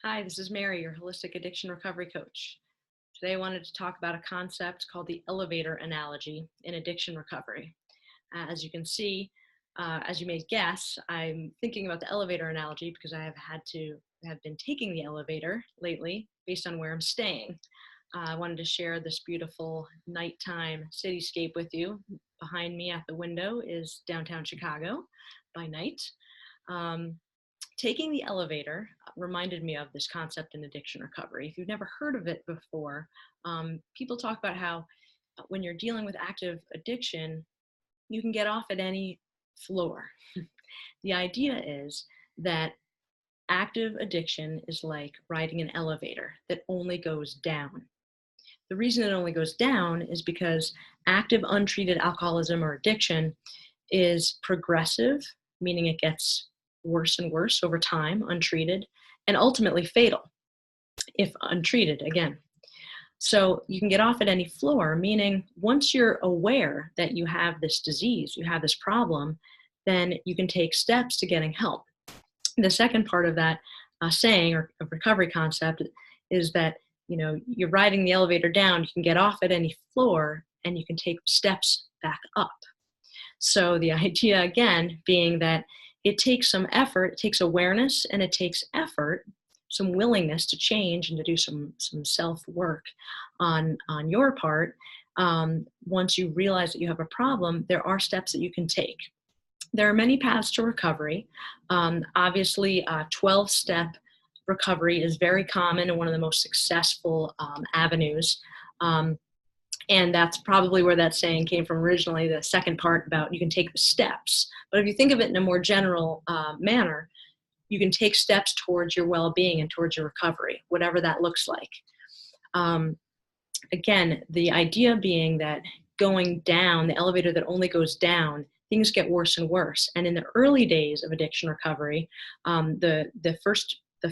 Hi, this is Mary, your holistic addiction recovery coach. Today I wanted to talk about a concept called the elevator analogy in addiction recovery. As you can see, as you may guess, I'm thinking about the elevator analogy because I have been taking the elevator lately based on where I'm staying. I wanted to share this beautiful nighttime cityscape with you. Behind me at the window is downtown Chicago by night. Um, Taking the elevator reminded me of this concept in addiction recovery. If you've never heard of it before, people talk about how when you're dealing with active addiction, you can get off at any floor. The idea is that active addiction is like riding an elevator that only goes down. The reason it only goes down is because active untreated alcoholism or addiction is progressive, meaning it gets worse and worse over time, untreated, and ultimately fatal if untreated again. So you can get off at any floor, meaning once you're aware that you have this disease, you have this problem, then you can take steps to getting help. The second part of that saying or recovery concept is that you're riding the elevator down, you can get off at any floor and you can take steps back up. So the idea again being that it takes some effort, it takes awareness, and it takes effort, some willingness to change and to do some self-work on your part. Once you realize that you have a problem, there are steps that you can take. There are many paths to recovery. Obviously, 12-step recovery is very common and one of the most successful avenues. And that's probably where that saying came from originally, the second part about you can take the steps. But if you think of it in a more general manner, you can take steps towards your well-being and towards your recovery, whatever that looks like. Again, the idea being that going down, the elevator that only goes down, things get worse and worse. And in the early days of addiction recovery, the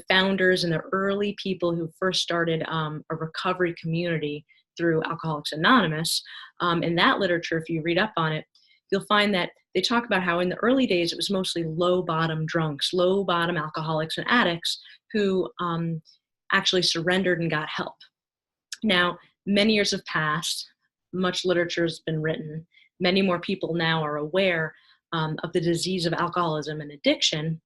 founders and the early people who first started a recovery community through Alcoholics Anonymous, in that literature, if you read up on it, you'll find that they talk about how in the early days it was mostly low-bottom drunks, low-bottom alcoholics and addicts who actually surrendered and got help. Now, many years have passed, much literature has been written, many more people now are aware of the disease of alcoholism and addiction,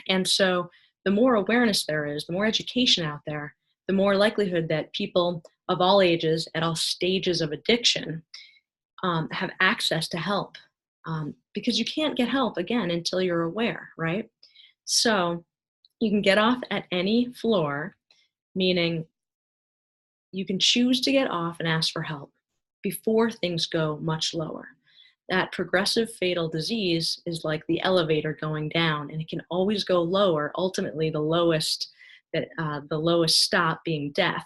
and so the more awareness there is, the more education out there, the more likelihood that people of all ages, at all stages of addiction, have access to help. Because you can't get help, again, until you're aware, right? So you can get off at any floor, meaning you can choose to get off and ask for help before things go much lower. That progressive fatal disease is like the elevator going down, and it can always go lower, ultimately the lowest stop being death.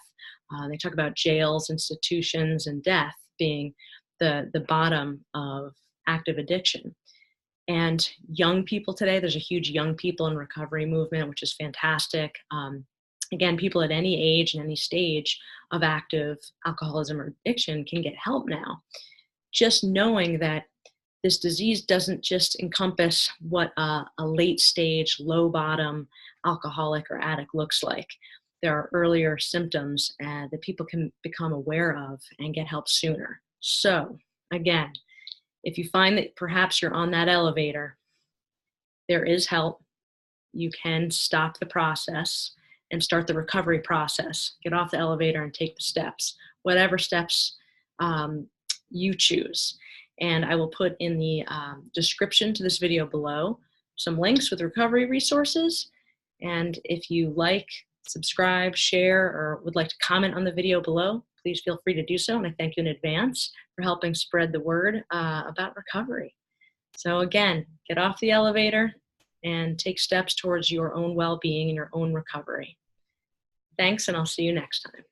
They talk about jails, institutions, and death being the bottom of active addiction. And young people today, there's a huge young people in recovery movement, which is fantastic. Again, people at any age and any stage of active alcoholism or addiction can get help now. Just knowing that this disease doesn't just encompass what a late stage, low bottom alcoholic or addict looks like. There are earlier symptoms that people can become aware of and get help sooner. So again, if you find that perhaps you're on that elevator, there is help. You can stop the process and start the recovery process. Get off the elevator and take the steps, whatever steps you choose. And I will put in the description to this video below some links with recovery resources. And if you like, subscribe, share, or would like to comment on the video below, please feel free to do so. And I thank you in advance for helping spread the word about recovery. So again, get off the elevator and take steps towards your own well-being and your own recovery. Thanks, and I'll see you next time.